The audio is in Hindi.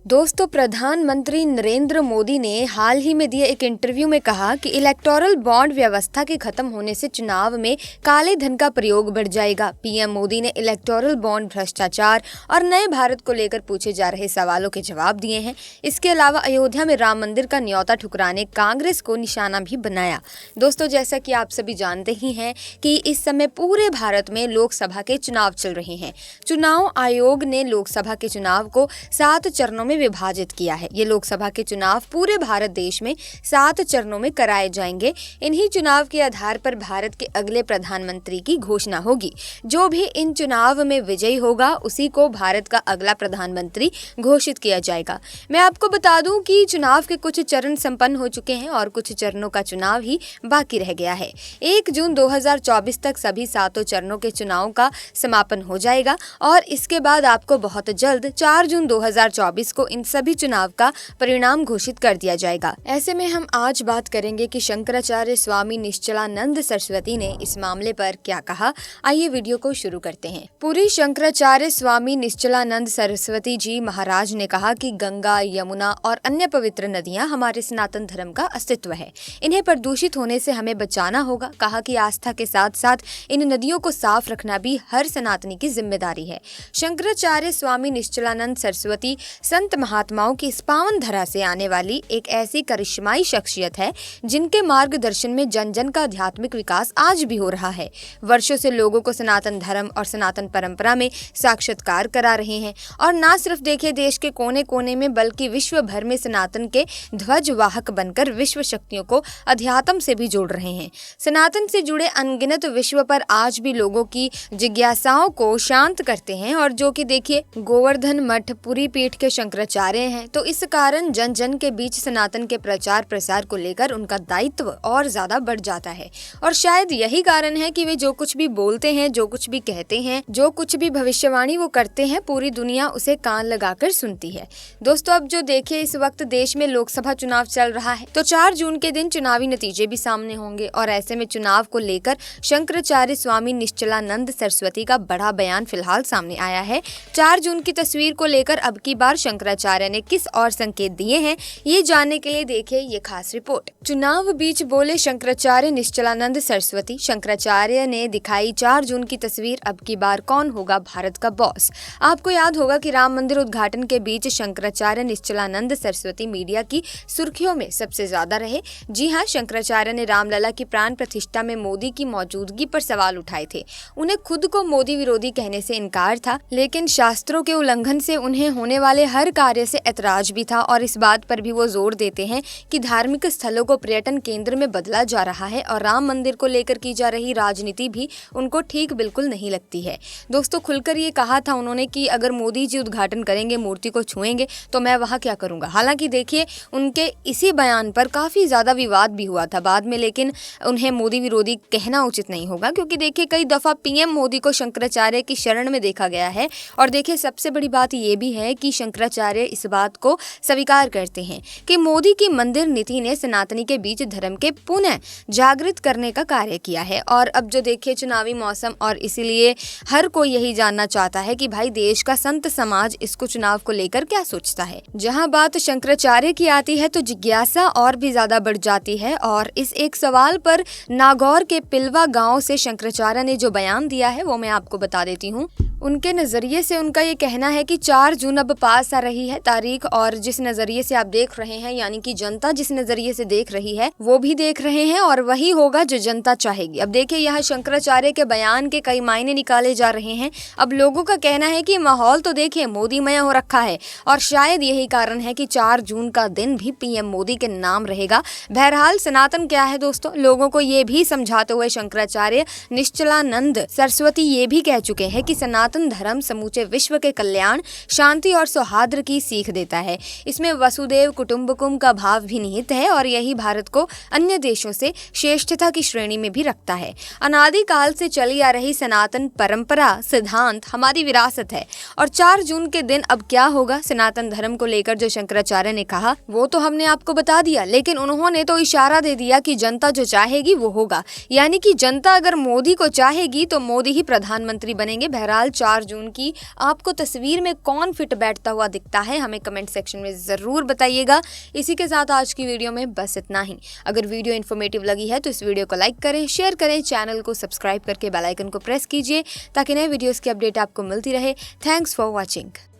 दोस्तों, प्रधानमंत्री नरेंद्र मोदी ने हाल ही में दिए एक इंटरव्यू में कहा कि इलेक्टोरल बॉन्ड व्यवस्था के खत्म होने से चुनाव में काले धन का प्रयोग बढ़ जाएगा। पीएम मोदी ने इलेक्टोरल बॉन्ड भ्रष्टाचार और नए भारत को लेकर पूछे जा रहे सवालों के जवाब दिए हैं। इसके अलावा अयोध्या में राम मंदिर का न्योता ठुकराने कांग्रेस को निशाना भी बनाया। दोस्तों, जैसा कि आप सभी जानते ही हैं कि इस समय पूरे भारत में लोकसभा के चुनाव चल रहे हैं। चुनाव आयोग ने लोकसभा के चुनाव को 7 चरणों में विभाजित किया है। ये लोकसभा के चुनाव पूरे भारत देश में 7 चरणों में कराए जाएंगे। इन्हीं चुनाव के आधार पर भारत के अगले प्रधानमंत्री की घोषणा होगी। जो भी इन चुनाव में विजयी होगा उसी को भारत का अगला प्रधानमंत्री घोषित किया जाएगा। मैं आपको बता दूं कि चुनाव के कुछ चरण संपन्न हो चुके हैं और कुछ चरणों का चुनाव ही बाकी रह गया है। 1 जून 2024 तक सभी 7 चरणों के चुनाव का समापन हो जाएगा और इसके बाद आपको बहुत जल्द 4 जून 2024 को इन सभी चुनाव का परिणाम घोषित कर दिया जाएगा। ऐसे में हम आज बात करेंगे कि शंकराचार्य स्वामी निश्चलानंद सरस्वती ने इस मामले पर क्या कहा। आइए वीडियो को शुरू करते हैं। पूरी शंकराचार्य स्वामी निश्चलानंद सरस्वती जी महाराज ने कहा कि गंगा, यमुना और अन्य पवित्र नदियां हमारे सनातन धर्म का अस्तित्व है। इन्हें प्रदूषित होने से हमें बचाना होगा। कहा कि आस्था के साथ साथ इन नदियों को साफ रखना भी हर सनातनी की जिम्मेदारी है। शंकराचार्य स्वामी निश्चलानंद सरस्वती संत महात्माओं की इस पावन धरा से आने वाली एक ऐसी करिश्माई शख्सियत है जिनके मार्गदर्शन में जन जन का आध्यात्मिक विकास आज भी हो रहा है। वर्षों से लोगों को सनातन धर्म और सनातन परंपरा में साक्षात्कार करा रहे हैं और ना सिर्फ देखे देश के कोने कोने में बल्कि विश्व भर में सनातन के ध्वज वाहक बनकर विश्व शक्तियों को अध्यात्म से भी जोड़ रहे हैं। सनातन से जुड़े अनगिनत विश्व पर आज भी लोगों की जिज्ञासाओं को शांत करते हैं और जो कि देखिए गोवर्धन मठ पुरी पीठ के शंकराचार्य हैं, तो इस कारण जन जन के बीच सनातन के प्रचार प्रसार को लेकर उनका दायित्व और ज्यादा बढ़ जाता है। और शायद यही कारण है कि वे जो कुछ भी बोलते हैं, जो कुछ भी कहते हैं, जो कुछ भी भविष्यवाणी वो करते हैं, पूरी दुनिया उसे कान लगाकर सुनती है। दोस्तों, अब जो देखिए इस वक्त देश में लोकसभा चुनाव चल रहा है, तो 4 जून के दिन चुनावी नतीजे भी सामने होंगे और ऐसे में चुनाव को लेकर शंकराचार्य स्वामी निश्चलानंद सरस्वती का बड़ा बयान फिलहाल सामने आया है। 4 जून की तस्वीर को लेकर अब की बार शंकराचार्य ने किस और संकेत दिए हैं, ये जानने के लिए देखिए ये खास रिपोर्ट। चुनाव बीच बोले शंकराचार्य निश्चलानंद सरस्वती। शंकराचार्य ने दिखाई 4 जून की तस्वीर। अब की बार कौन होगा भारत का बॉस। आपको याद होगा कि राम मंदिर उद्घाटन के बीच शंकराचार्य निश्चलानंद सरस्वती मीडिया की सुर्खियों में सबसे ज्यादा रहे। जी हाँ, शंकराचार्य ने रामलला की प्राण प्रतिष्ठा में मोदी की मौजूदगी पर सवाल उठाए थे। उन्हें खुद को मोदी विरोधी कहने से इनकार था, लेकिन शास्त्रों के उल्लंघन से उन्हें होने वाले हर कार्य से ऐतराज भी था और इस बात पर भी वो जोर देते हैं कि धार्मिक स्थलों को पर्यटन केंद्र में बदला जा रहा है और राम मंदिर को लेकर की जा रही राजनीति भी उनको ठीक बिल्कुल नहीं लगती है। दोस्तों, खुलकर ये कहा था उन्होंने कि अगर मोदी जी उद्घाटन करेंगे, मूर्ति को छुएंगे तो मैं वहाँ क्या करूँगा। हालांकि देखिए उनके इसी बयान पर काफी ज्यादा विवाद भी हुआ था बाद में, लेकिन उन्हें मोदी विरोधी कहना उचित नहीं होगा क्योंकि देखिए कई दफा पीएम मोदी को शंकराचार्य की शरण में देखा गया है। और देखिए सबसे बड़ी बात ये भी है कि शंकराचार्य इस बात को स्वीकार करते हैं कि मोदी की मंदिर नीति ने सनातनी के बीच धर्म के पुनः जागृत करने का कार्य किया है। और अब जो देखिए चुनावी मौसम और इसीलिए हर कोई यही जानना चाहता है कि भाई देश का संत समाज इसको चुनाव को लेकर क्या सोचता है। जहां बात शंकराचार्य की आती है तो जिज्ञासा और भी ज्यादा बढ़ जाती है और इस एक सवाल पर नागौर के पिलवा गाँव से शंकराचार्य ने जो बयान दिया है वो मैं आपको बता देती हूँ। उनके नजरिए से उनका ये कहना है कि 4 जून अब पास आ रही है तारीख और जिस नजरिए से आप देख रहे हैं, यानी कि जनता जिस नजरिए से देख रही है वो भी देख रहे हैं और वही होगा जो जनता चाहेगी। अब देखिए यहाँ शंकराचार्य के बयान के कई मायने निकाले जा रहे हैं। अब लोगों का कहना है कि माहौल तो देखिए मोदीमय हो रखा है और शायद यही कारण है कि 4 जून का दिन भी पीएम मोदी के नाम रहेगा। बहरहाल सनातन क्या है दोस्तों, लोगों को ये भी समझाते हुए शंकराचार्य निश्चलानंद सरस्वती ये भी कह चुके हैं कि सनातन धर्म समूचे विश्व के कल्याण, शांति और सौहार्द की सीख देता है। इसमें वसुदेव कुटुंबकम का भाव भी निहित है और यही भारत को अन्य देशों से श्रेष्ठता की श्रेणी में भी रखता है। अनादिकाल से चली आ रही सनातन परंपरा सिद्धांत हमारी विरासत है। और 4 जून के दिन अब क्या होगा सनातन धर्म को लेकर जो शंकराचार्य ने कहा वो तो हमने आपको बता दिया, लेकिन उन्होंने तो इशारा दे दिया कि जनता जो चाहेगी वो होगा। यानी कि जनता अगर मोदी को चाहेगी तो मोदी ही प्रधानमंत्री बनेंगे। बहरहाल 4 जून की आपको तस्वीर में कौन फिट बैठता हुआ दिखता है, हमें कमेंट सेक्शन में ज़रूर बताइएगा। इसी के साथ आज की वीडियो में बस इतना ही। अगर वीडियो इन्फॉर्मेटिव लगी है तो इस वीडियो को लाइक करें, शेयर करें, चैनल को सब्सक्राइब करके बेल आइकन को प्रेस कीजिए ताकि नए वीडियोस की अपडेट आपको मिलती रहे। Thanks for watching.